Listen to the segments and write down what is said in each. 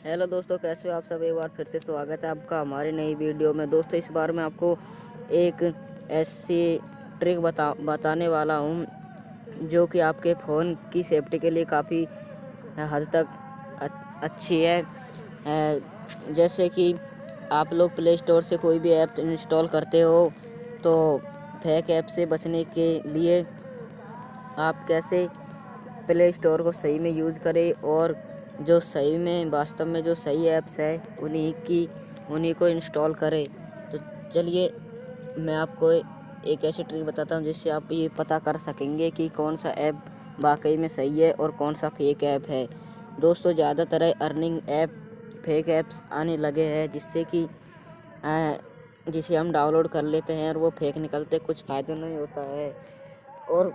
Hello दोस्तों, कैसे हो आप सब। एक बार फिर से स्वागत है आपका हमारी नई वीडियो में। दोस्तों, इस बार मैं आपको एक ऐसी ट्रिक बताने वाला हूँ जो कि आपके फ़ोन की सेफ्टी के लिए काफ़ी हद तक अच्छी है। जैसे कि आप लोग प्ले स्टोर से कोई भी ऐप इंस्टॉल करते हो तो फेक ऐप से बचने के लिए आप कैसे प्ले स्टोर को सही में यूज़ करें और जो सही में वास्तव में जो सही ऐप्स है उन्हीं को इंस्टॉल करें। तो चलिए मैं आपको एक ऐसी ट्रिक बताता हूँ जिससे आप ये पता कर सकेंगे कि कौन सा ऐप वाकई में सही है और कौन सा फेक ऐप है। दोस्तों, ज़्यादातर अर्निंग ऐप फेक ऐप्स आने लगे हैं जिसे हम डाउनलोड कर लेते हैं और वो फेक निकलते, कुछ फ़ायदा नहीं होता है। और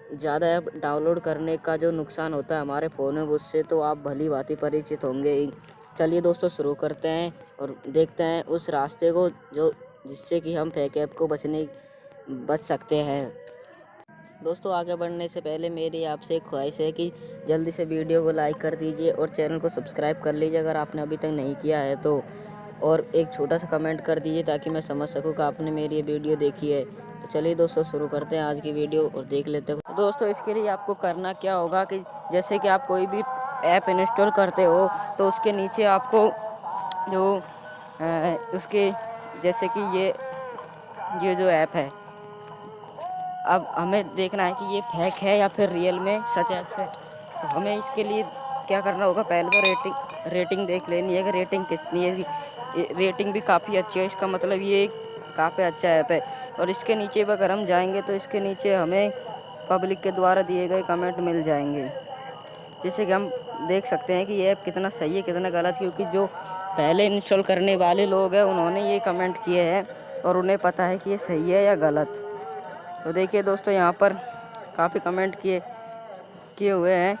ज़्यादा ऐप डाउनलोड करने का जो नुकसान होता है हमारे फ़ोन में, उससे तो आप भली भांति परिचित होंगे ही। चलिए दोस्तों, शुरू करते हैं और देखते हैं उस रास्ते को जिससे कि हम फेक ऐप को बच सकते हैं। दोस्तों, आगे बढ़ने से पहले मेरी आपसे एक ख्वाहिश है कि जल्दी से वीडियो को लाइक कर दीजिए और चैनल को सब्सक्राइब कर लीजिए अगर आपने अभी तक नहीं किया है तो, और एक छोटा सा कमेंट कर दीजिए ताकि मैं समझ सकूं कि आपने मेरी ये वीडियो देखी है। तो चलिए दोस्तों, शुरू करते हैं आज की वीडियो और देख लेते हैं। दोस्तों, इसके लिए आपको करना क्या होगा कि जैसे कि आप कोई भी ऐप इंस्टॉल करते हो तो उसके नीचे आपको जो उसके जैसे कि ये जो ऐप है, अब हमें देखना है कि ये फेक है या फिर रियल में सच ऐप है। तो हमें इसके लिए क्या करना होगा, पहले तो रेटिंग देख लेनी है कि रेटिंग कितनी है। रेटिंग भी काफ़ी अच्छी है, इसका मतलब ये काफ़ी अच्छा ऐप है। और इसके नीचे अगर हम जाएंगे तो इसके नीचे हमें पब्लिक के द्वारा दिए गए कमेंट मिल जाएंगे, जिससे कि हम देख सकते हैं कि ये ऐप कितना सही है कितना गलत, क्योंकि जो पहले इंस्टॉल करने वाले लोग हैं उन्होंने ये कमेंट किए हैं और उन्हें पता है कि ये सही है या गलत। तो देखिए दोस्तों, यहाँ पर काफ़ी कमेंट किए किए हुए हैं।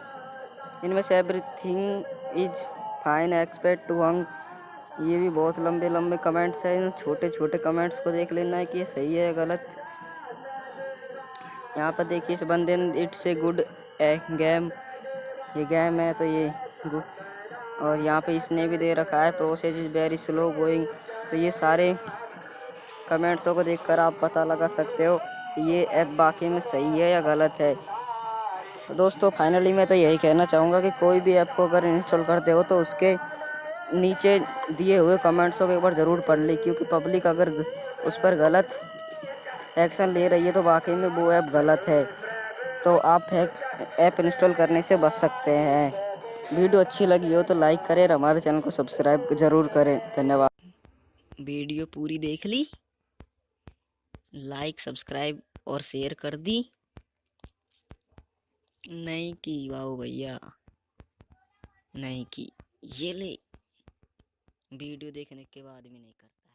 इनमें से everything is fine expect to hung, ये भी बहुत लंबे लंबे कमेंट्स हैं। इन छोटे छोटे कमेंट्स को देख लेना है कि ये सही है या गलत। यहाँ पर देखिए इस बंदे ने इट्स ए गुड गेम, ये गेम है तो ये और यहाँ पे इसने भी दे रखा है process is very slow going. तो ये सारे कमेंट्सों को देखकर आप पता लगा सकते हो ये ऐप वाकई में सही है या गलत है। तो दोस्तों, फाइनली मैं तो यही कहना चाहूँगा कि कोई भी ऐप को अगर इंस्टॉल करते हो तो उसके नीचे दिए हुए कमेंट्सों को एक बार ज़रूर पढ़ ली, क्योंकि पब्लिक अगर उस पर गलत एक्शन ले रही है तो वाकई में वो ऐप गलत है। तो आप फेक ऐप इंस्टॉल करने से बच सकते हैं। वीडियो अच्छी लगी हो तो लाइक करें और हमारे चैनल को सब्सक्राइब ज़रूर करें। धन्यवाद। वीडियो पूरी देख ली, लाइक सब्सक्राइब और शेयर कर दी नहीं की, वाह भैया नहीं की, ये ले वीडियो देखने के बाद भी नहीं करता।